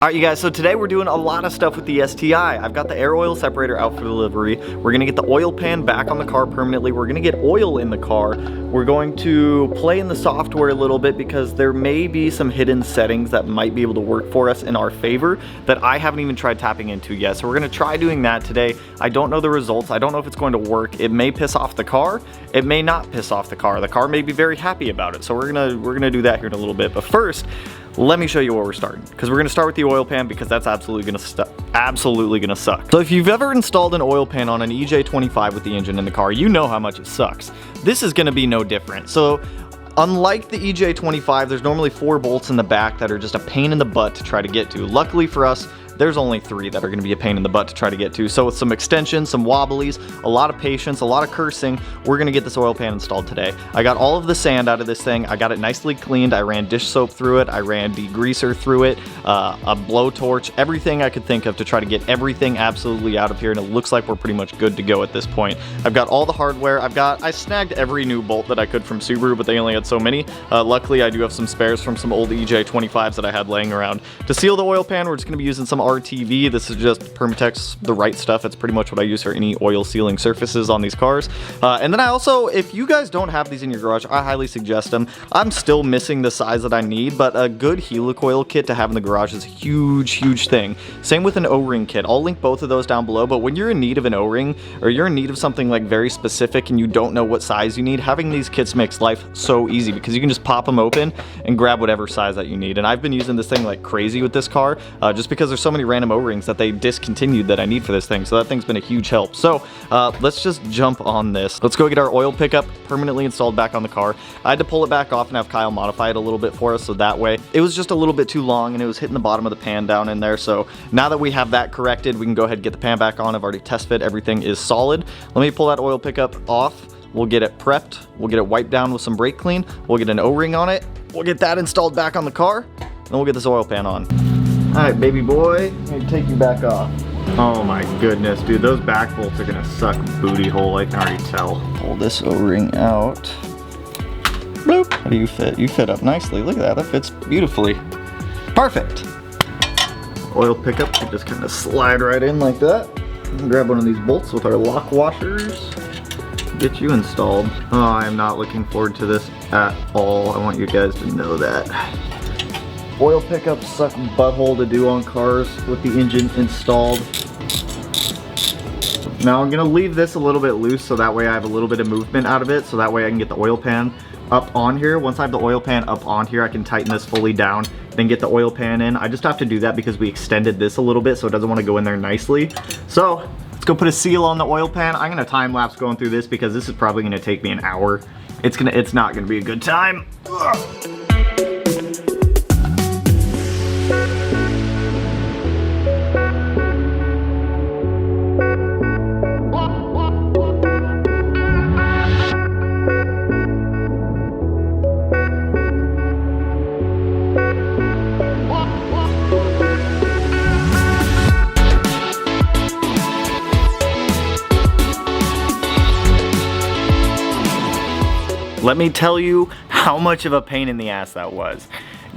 Alright you guys, so today we're doing a lot of stuff with the STI. I've got the air oil separator out for delivery. We're going to get the oil pan back on the car permanently. We're going to get oil in the car. We're going to play in the software a little bit because there may be some hidden settings that might be able to work for us in our favor that I haven't even tried tapping into yet. So we're going to try doing that today. I don't know the results. I don't know if it's going to work. It may piss off the car. It may not piss off the car. The car may be very happy about it. So we're gonna do that here in a little bit. But first, let me show you where we're starting, because we're going to start with the oil pan because that's absolutely going to suck. So if you've ever installed an oil pan on an EG33 with the engine in the car, you know how much it sucks. This is going to be no different. So unlike the EG33, there's normally 4 bolts in the back that are just a pain in the butt to try to get to. Luckily for us, there's only 3 that are going to be a pain in the butt to try to get to. So with some extensions, some wobblies, a lot of patience, a lot of cursing, we're going to get this oil pan installed today. I got all of the sand out of this thing. I got it nicely cleaned. I ran dish soap through it. I ran degreaser through it, a blowtorch, everything I could think of to try to get everything absolutely out of here. And it looks like we're pretty much good to go at this point. I've got all the hardware. I snagged every new bolt that I could from Subaru, but they only had so many. Luckily, I do have some spares from some old EJ25s that I had laying around. To seal the oil pan, we're just going to be using some RTV. This is just Permatex The Right Stuff. It's pretty much what I use for any oil sealing surfaces on these cars. And then I also, if you guys don't have these in your garage, I highly suggest them. I'm still missing the size that I need, but a good helicoil kit to have in the garage is a huge thing. Same with an O-ring kit. I'll link both of those down below, but when you're in need of an O-ring, or you're in need of something like very specific and you don't know what size you need, having these kits makes life so easy because you can just pop them open and grab whatever size that you need. And I've been using this thing like crazy with this car, just because there's so many random O-rings that they discontinued that I need for this thing. So that thing's been a huge help. So let's just jump on this. Let's go get our oil pickup permanently installed back on the car. I had to pull it back off and have Kyle modify it a little bit for us, so that way it was just a little bit too long and it was hitting the bottom of the pan down in there. So now that we have that corrected, we can go ahead and get the pan back on. I've already test fit, everything is solid. Let me pull that oil pickup off. We'll get it prepped. We'll get it wiped down with some brake clean. We'll get an O-ring on it. We'll get that installed back on the car. And we'll get this oil pan on. All right, baby boy, let me take you back off. Oh my goodness, dude, those back bolts are gonna suck booty hole, I can already tell. Pull this O-ring out. Bloop. How do you fit? You fit up nicely. Look at that fits beautifully. Perfect. Oil pickup can just kind of slide right in like that. Grab one of these bolts with our lock washers. Get you installed. Oh, I am not looking forward to this at all. I want you guys to know that. Oil pickups suck butthole to do on cars with the engine installed. Now I'm gonna leave this a little bit loose so that way I have a little bit of movement out of it, so that way I can get the oil pan up on here. Once I have the oil pan up on here, I can tighten this fully down, then get the oil pan in. I just have to do that because we extended this a little bit, so it doesn't want to go in there nicely. So let's go put a seal on the oil pan. I'm gonna time lapse going through this because this is probably gonna take me an hour. It's not gonna be a good time. Ugh. Let me tell you how much of a pain in the ass that was.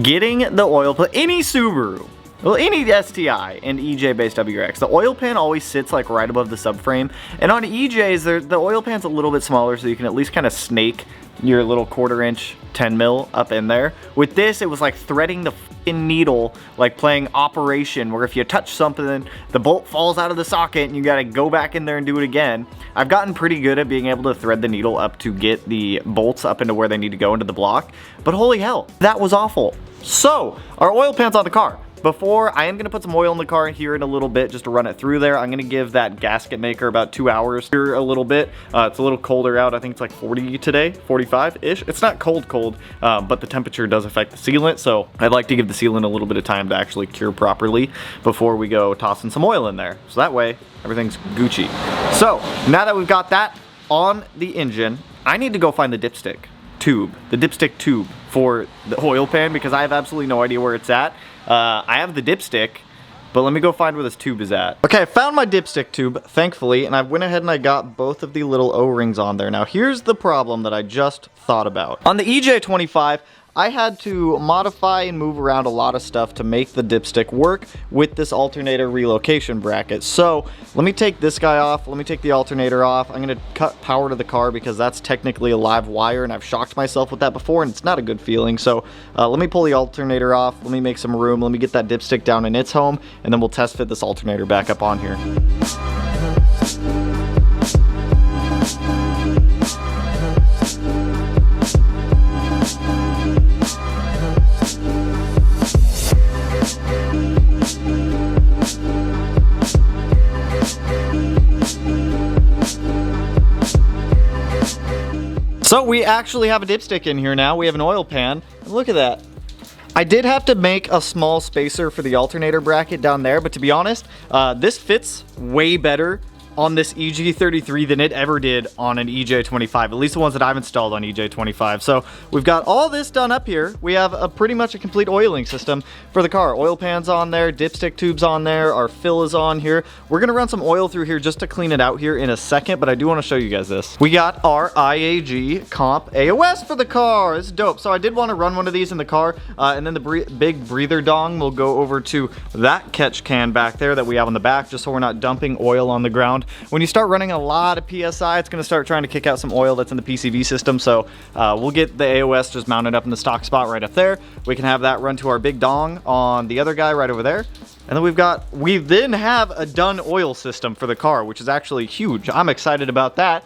Getting the oil pan, any Subaru, well, any STI and EJ-based WRX, the oil pan always sits like right above the subframe. And on EJs, the oil pan's a little bit smaller, so you can at least kind of snake your little 1/4 inch 10 mil up in there. With this, it was like threading the fucking needle, like playing Operation, where if you touch something, the bolt falls out of the socket and you gotta go back in there and do it again. I've gotten pretty good at being able to thread the needle up to get the bolts up into where they need to go into the block, but holy hell, that was awful. So, our oil pan's on the car. Before, I am going to put some oil in the car here in a little bit just to run it through there. I'm going to give that gasket maker about 2 hours here a little bit. It's a little colder out. I think it's like 40 today, 45-ish. It's not cold, but the temperature does affect the sealant, so I'd like to give the sealant a little bit of time to actually cure properly before we go tossing some oil in there. So that way, everything's Gucci. So, now that we've got that on the engine, I need to go find the dipstick tube for the oil pan because I have absolutely no idea where it's at. I have the dipstick, but let me go find where this tube is at. Okay, I found my dipstick tube, thankfully, and I went ahead and I got both of the little O-rings on there. Now, here's the problem that I just thought about. On the EJ25, I had to modify and move around a lot of stuff to make the dipstick work with this alternator relocation bracket. So let me take this guy off. Let me take the alternator off. I'm gonna cut power to the car because that's technically a live wire, and I've shocked myself with that before, and it's not a good feeling. So let me pull the alternator off. Let me make some room. Let me get that dipstick down in its home, and then we'll test fit this alternator back up on here. So we actually have a dipstick in here now. We have an oil pan. And look at that. I did have to make a small spacer for the alternator bracket down there, but to be honest, this fits way better on this EG33 than it ever did on an EJ25, at least the ones that I've installed on EJ25. So we've got all this done up here. We have a pretty much a complete oiling system for the car. Oil pans on there, dipstick tubes on there, our fill is on here. We're gonna run some oil through here just to clean it out here in a second, but I do wanna show you guys this. We got our IAG comp AOS for the car. It's dope. So I did wanna run one of these in the car, and then the big breather dong will go over to that catch can back there that we have on the back, just so we're not dumping oil on the ground. When you start running a lot of PSI, it's going to start trying to kick out some oil that's in the PCV system. So we'll get the AOS just mounted up in the stock spot right up there. We can have that run to our big dong on the other guy right over there. And then we then have a done oil system for the car, which is actually huge. I'm excited about that.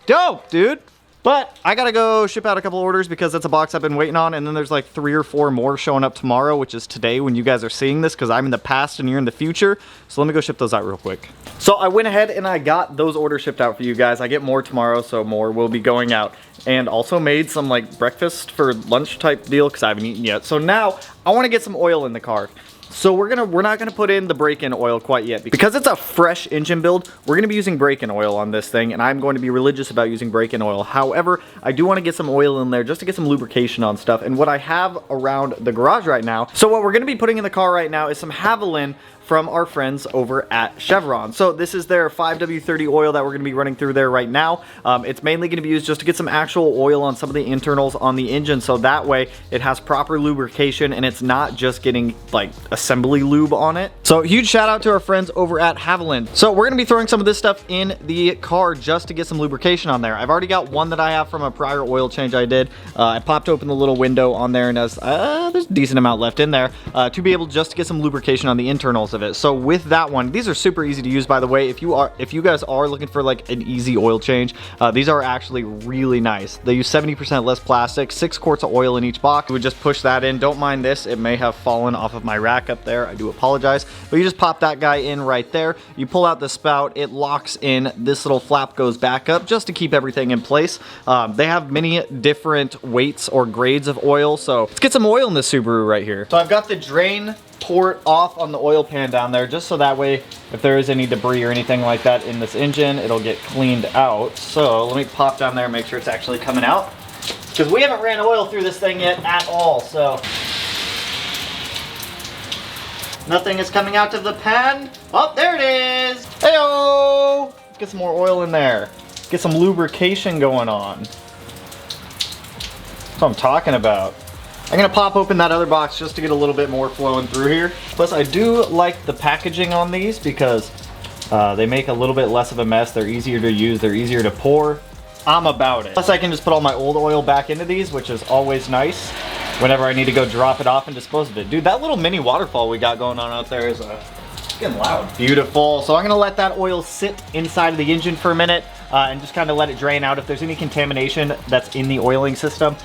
Dope, dude. But I gotta go ship out a couple orders because that's a box I've been waiting on, and then there's like 3 or 4 more showing up tomorrow, which is today when you guys are seeing this, because I'm in the past and you're in the future. So let me go ship those out real quick. So I went ahead and I got those orders shipped out for you guys. I get more tomorrow, so more will be going out. And also made some like breakfast for lunch type deal because I haven't eaten yet. So now I want to get some oil in the car. So we're not gonna put in the break-in oil quite yet because it's a fresh engine build. We're gonna be using break-in oil on this thing, and I'm going to be religious about using break-in oil. However, I do want to get some oil in there just to get some lubrication on stuff. And what I have around the garage right now, so what we're gonna be putting in the car right now is some Haviland from our friends over at Chevron. So this is their 5W30 oil that we're gonna be running through there right now. It's mainly gonna be used just to get some actual oil on some of the internals on the engine, so that way it has proper lubrication and it's not just getting like assembly lube on it. So huge shout out to our friends over at Haviland. So we're gonna be throwing some of this stuff in the car just to get some lubrication on there. I've already got one that I have from a prior oil change I did. I popped open the little window on there, and there's a decent amount left in there to be able just to get some lubrication on the internals of it. So with that one, these are super easy to use, by the way. If you guys are looking for like an easy oil change, these are actually really nice. They use 70% less plastic, 6 quarts of oil in each box. We would just push that in. Don't mind this, it may have fallen off of my rack up there. I do apologize, but you just pop that guy in right there. You pull out the spout, it locks in. This little flap goes back up just to keep everything in place. They have many different weights or grades of oil, so let's get some oil in this Subaru right here. So I've got the drain port off on the oil pan down there, just so that way if there is any debris or anything like that in this engine, it'll get cleaned out. So let me pop down there and make sure it's actually coming out, because we haven't ran oil through this thing yet at all. So nothing is coming out of the pan. Oh, there it is. Hey-o! Get some more oil in there. Get some lubrication going on. That's what I'm talking about. I'm gonna pop open that other box just to get a little bit more flowing through here. Plus, I do like the packaging on these because they make a little bit less of a mess. They're easier to use, they're easier to pour. I'm about it. Plus, I can just put all my old oil back into these, which is always nice whenever I need to go drop it off and dispose of it. Dude, that little mini waterfall we got going on out there is getting loud. Beautiful. So I'm gonna let that oil sit inside of the engine for a minute and just kind of let it drain out. If there's any contamination that's in the oiling system,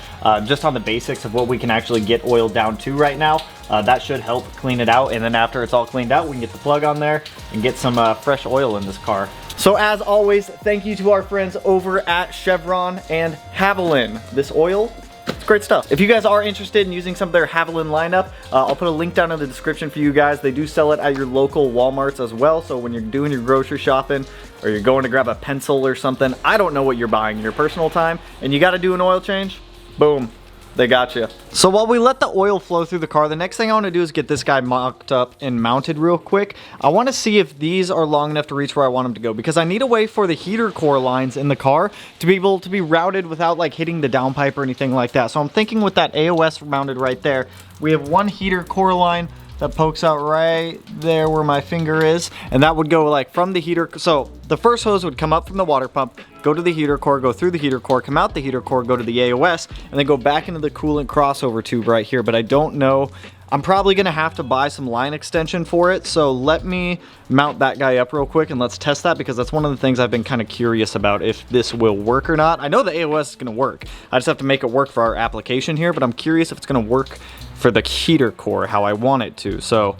just on the basics of what we can actually get oil down to right now, that should help clean it out. And then after it's all cleaned out, we can get the plug on there and get some fresh oil in this car. So as always, thank you to our friends over at Chevron and Haviland. This oil, it's great stuff. If you guys are interested in using some of their Haviland lineup, I'll put a link down in the description for you guys. They do sell it at your local Walmarts as well, so when you're doing your grocery shopping or you're going to grab a pencil or something, I don't know what you're buying in your personal time, and you gotta do an oil change, boom. They got you. So while we let the oil flow through the car, the next thing I want to do is get this guy mocked up and mounted real quick. I want to see if these are long enough to reach where I want them to go, because I need a way for the heater core lines in the car to be able to be routed without like hitting the downpipe or anything like that. So I'm thinking with that AOS mounted right there, we have one heater core line that pokes out right there where my finger is, and that would go like from the heater. So the first hose would come up from the water pump, go to the heater core, go through the heater core, come out the heater core, go to the AOS, and then go back into the coolant crossover tube right here. But I don't know, I'm probably gonna have to buy some line extension for it. So let me mount that guy up real quick and let's test that, because that's one of the things I've been kind of curious about, if this will work or not. I know the AOS is gonna work. I just have to make it work for our application here, but I'm curious if it's gonna work for the heater core how I want it to. So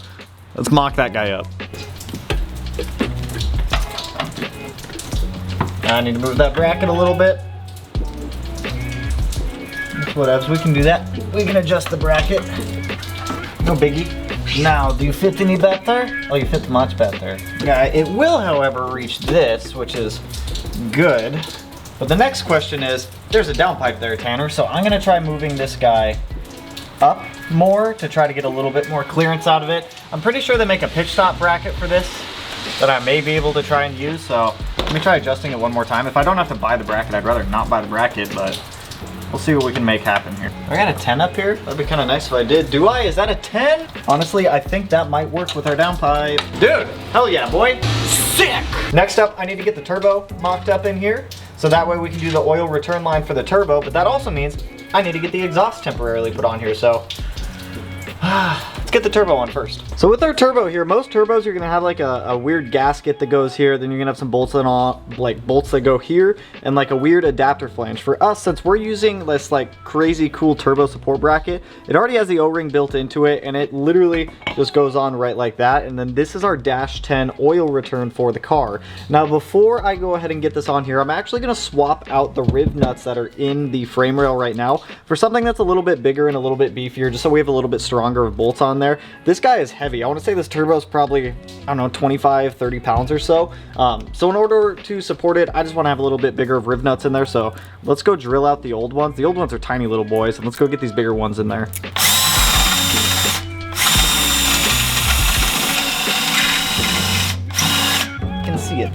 let's mock that guy up. I need to move that bracket a little bit. Whatevs, we can do that. We can adjust the bracket. No biggie. Now, do you fit any better? Oh, you fit much better. Yeah, it will, however, reach this, which is good. But the next question is, there's a downpipe there, Tanner, so I'm gonna try moving this guy up more to try to get a little bit more clearance out of it. I'm pretty sure they make a pitch stop bracket for this that I may be able to try and use, so let me try adjusting it one more time. If I don't have to buy the bracket, I'd rather not buy the bracket, but we'll see what we can make happen here. I got a 10 up here. That'd be kind of nice if I did. Do I? Is that a 10? Honestly, I think that might work with our downpipe. Dude, hell yeah, boy. Sick! Next up, I need to get the turbo mocked up in here, so that way we can do the oil return line for the turbo, but that also means I need to get the exhaust temporarily put on here, so let's get the turbo on first. So with our turbo here, most turbos you're gonna have like a weird gasket that goes here, then you're gonna have some bolts bolts that go here, and like a weird adapter flange. For us, since we're using this like crazy cool turbo support bracket, it already has the O-ring built into it, and it literally just goes on right like that. And then this is our dash 10 oil return for the car. Now before I go ahead and get this on here, I'm actually gonna swap out the riv nuts that are in the frame rail right now for something that's a little bit bigger and a little bit beefier, just so we have a little bit stronger bolts on there. This guy is heavy. I want to say this turbo is probably, I don't know, 25, 30 pounds or so. So in order to support it, I just want to have a little bit bigger of riv nuts in there. So let's go drill out the old ones. The old ones are tiny little boys, and let's go get these bigger ones in there. You can see it.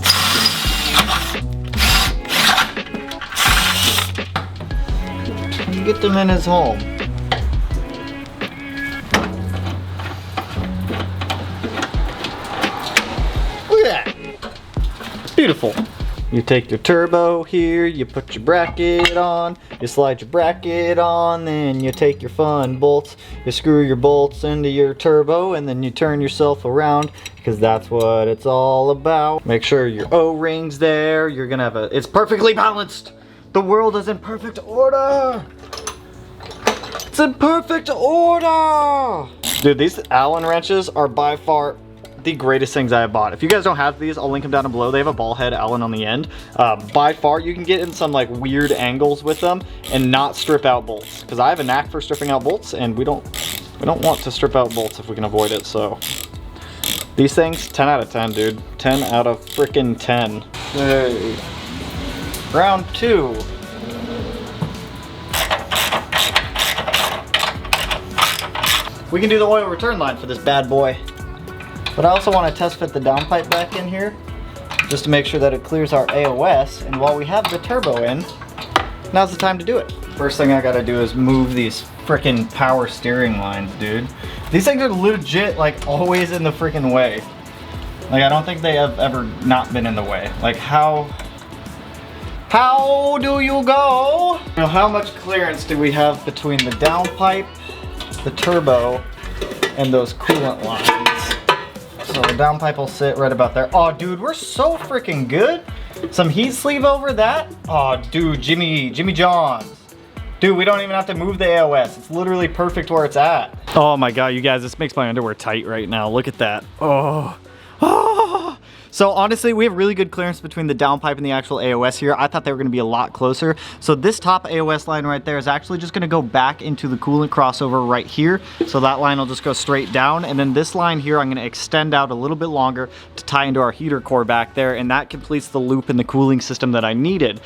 Get them in his home. Beautiful. You take your turbo here, you put your bracket on, you slide your bracket on, then you take your fun bolts, you screw your bolts into your turbo, and then you turn yourself around, because that's what it's all about. Make sure your O-ring's there, you're gonna have it's perfectly balanced. The world is in perfect order. It's in perfect order. Dude, these Allen wrenches are by far the greatest things I have bought. If you guys don't have these, I'll link them down below. They have a ball head Allen on the end. By far, you can get in some like weird angles with them and not strip out bolts, because I have a knack for stripping out bolts, and we don't want to strip out bolts if we can avoid it. So these things, 10 out of 10, dude. 10 out of freaking 10. Hey. Round 2. We can do the oil return line for this bad boy. But I also want to test fit the downpipe back in here, just to make sure that it clears our AOS. And while we have the turbo in, now's the time to do it. First thing I gotta do is move these freaking power steering lines, dude. These things are legit like always in the freaking way. Like I don't think they have ever not been in the way. Like how do you go? Now how much clearance do we have between the downpipe, the turbo, and those coolant lines? So the downpipe will sit right about there. Oh, dude, we're so freaking good. Some heat sleeve over that. Oh, dude, Jimmy John's. Dude, we don't even have to move the AOS. It's literally perfect where it's at. Oh my God, you guys, this makes my underwear tight right now. Look at that. Oh. So honestly, we have really good clearance between the downpipe and the actual AOS here. I thought they were gonna be a lot closer. So this top AOS line right there is actually just gonna go back into the coolant crossover right here. So that line will just go straight down. And then this line here, I'm gonna extend out a little bit longer to tie into our heater core back there. And that completes the loop in the cooling system that I needed.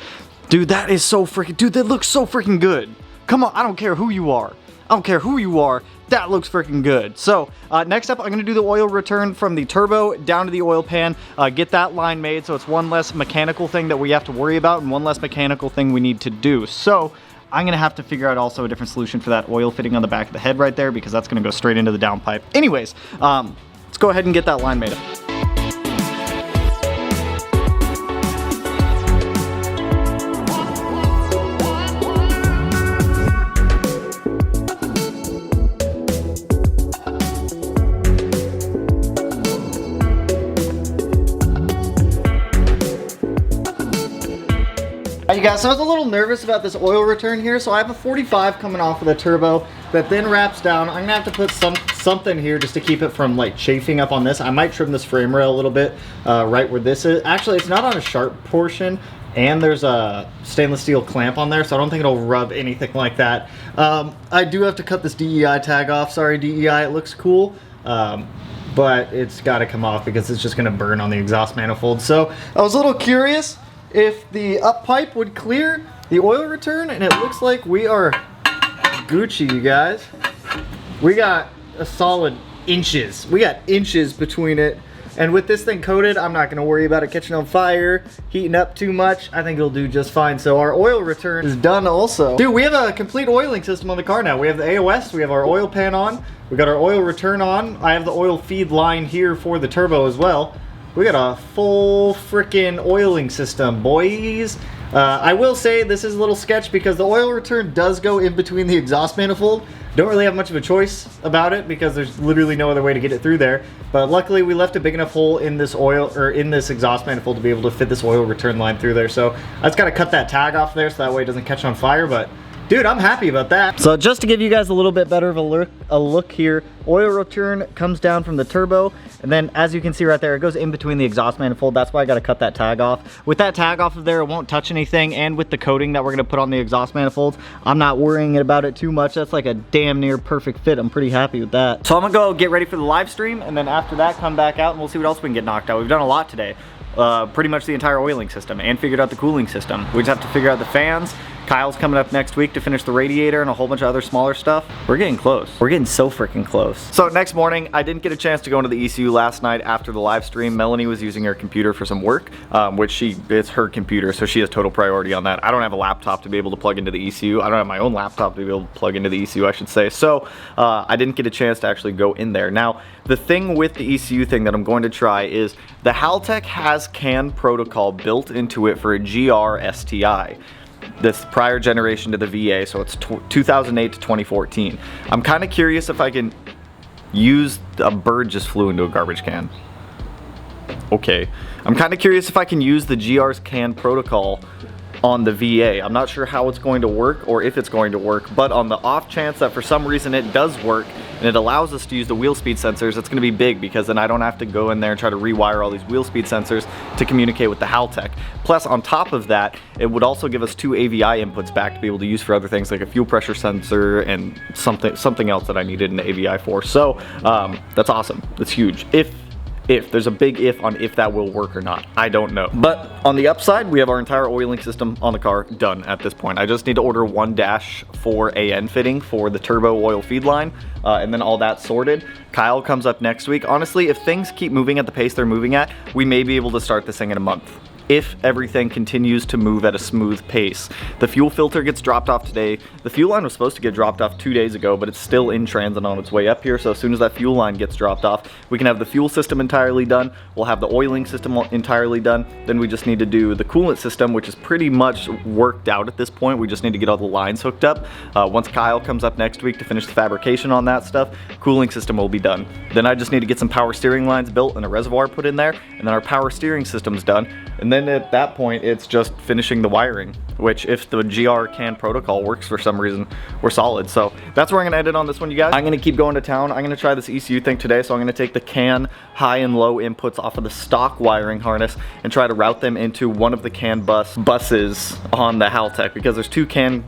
Dude, that is so freaking, dude, that looks so freaking good. Come on, I don't care who you are. I don't care who you are. That looks freaking good. So next up, I'm gonna do the oil return from the turbo down to the oil pan, get that line made so it's one less mechanical thing that we have to worry about and one less mechanical thing we need to do. So I'm gonna have to figure out also a different solution for that oil fitting on the back of the head right there, because that's gonna go straight into the downpipe. Anyways, let's go ahead and get that line made up. You guys, so I was a little nervous about this oil return here. So I have a 45 coming off of the turbo that then wraps down. I'm gonna have to put something here just to keep it from like chafing up on this. I might trim this frame rail a little bit right where this is. Actually, it's not on a sharp portion, and there's a stainless steel clamp on there, so I don't think it'll rub anything like that. I do have to cut this DEI tag off. Sorry, DEI, it looks cool. But it's got to come off because it's just gonna burn on the exhaust manifold. So I was a little curious if the up pipe would clear the oil return, and it looks like we are Gucci, you guys. We got a solid inches. We got inches between it. And with this thing coated, I'm not gonna worry about it catching on fire, heating up too much. I think it'll do just fine. So our oil return is done also. Dude, we have a complete oiling system on the car now. We have the AOS, we have our oil pan on, we got our oil return on. I have the oil feed line here for the turbo as well. We got a full freaking oiling system, boys. I will say this is a little sketch because the oil return does go in between the exhaust manifold. Don't really have much of a choice about it because there's literally no other way to get it through there. But luckily we left a big enough hole in this oil, or in this exhaust manifold, to be able to fit this oil return line through there. So I just gotta cut that tag off there so that way it doesn't catch on fire. But dude, I'm happy about that. So just to give you guys a little bit better of a look here, oil return comes down from the turbo, and then as you can see right there, it goes in between the exhaust manifold. That's why I gotta cut that tag off. With that tag off of there, it won't touch anything, and with the coating that we're gonna put on the exhaust manifolds, I'm not worrying about it too much. That's like a damn near perfect fit. I'm pretty happy with that. So I'm gonna go get ready for the live stream, and then after that, come back out and we'll see what else we can get knocked out. We've done a lot today. Pretty much the entire oiling system, and figured out the cooling system. We just have to figure out the fans. Kyle's coming up next week to finish the radiator and a whole bunch of other smaller stuff. We're getting close. We're getting so freaking close. So next morning, I didn't get a chance to go into the ECU last night after the live stream. Melanie was using her computer for some work, which it's her computer, so she has total priority on that. I don't have a laptop to be able to plug into the ECU. I don't have my own laptop to be able to plug into the ECU, I should say. So I didn't get a chance to actually go in there. Now, the thing with the ECU thing that I'm going to try is the Haltech has CAN protocol built into it for a GR STI. This prior generation to the VA, so it's 2008 to 2014. I'm kind of curious if I can use, a bird just flew into a garbage can. Okay. I'm kind of curious if I can use the GR's CAN protocol on the VA. I'm not sure how it's going to work or if it's going to work, but on the off chance that for some reason it does work and it allows us to use the wheel speed sensors, it's going to be big, because then I don't have to go in there and try to rewire all these wheel speed sensors to communicate with the Haltech. Plus, on top of that, it would also give us 2 AVI inputs back to be able to use for other things like a fuel pressure sensor and something else that I needed an AVI for. So that's awesome. That's huge. If there's a big if on if that will work or not, I don't know. But on the upside, we have our entire oiling system on the car done at this point. I just need to order 1-4AN fitting for the turbo oil feed line, and then all that sorted. Kyle comes up next week. Honestly, if things keep moving at the pace they're moving at, we may be able to start this thing in a month, if everything continues to move at a smooth pace. The fuel filter gets dropped off today. The fuel line was supposed to get dropped off 2 days ago, but it's still in transit on its way up here. So as soon as that fuel line gets dropped off, we can have the fuel system entirely done. We'll have the oiling system entirely done. Then we just need to do the coolant system, which is pretty much worked out at this point. We just need to get all the lines hooked up. Once Kyle comes up next week to finish the fabrication on that stuff, cooling system will be done. Then I just need to get some power steering lines built and a reservoir put in there, and then our power steering system's done. And then at that point, it's just finishing the wiring, which if the GR CAN protocol works for some reason, we're solid. So that's where I'm gonna end it on this one, you guys. I'm gonna keep going to town. I'm gonna try this ECU thing today. So I'm gonna take the CAN high and low inputs off of the stock wiring harness and try to route them into one of the CAN buses on the Haltech, because there's 2 CAN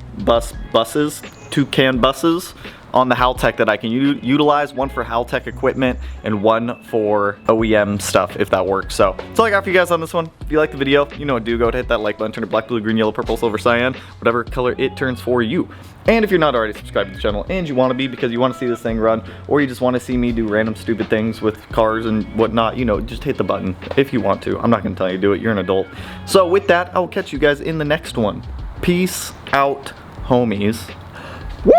buses. on the Haltech that I can utilize, one for Haltech equipment and one for OEM stuff if that works. So that's all I got for you guys on this one. If you like the video, you know what to do. Go ahead and hit that like button, turn it black, blue, green, yellow, purple, silver, cyan, whatever color it turns for you. And if you're not already subscribed to the channel and you want to be because you want to see this thing run, or you just want to see me do random stupid things with cars and whatnot, you know, just hit the button if you want to. I'm not going to tell you to do it. You're an adult. So with that, I will catch you guys in the next one. Peace out, homies. Woo!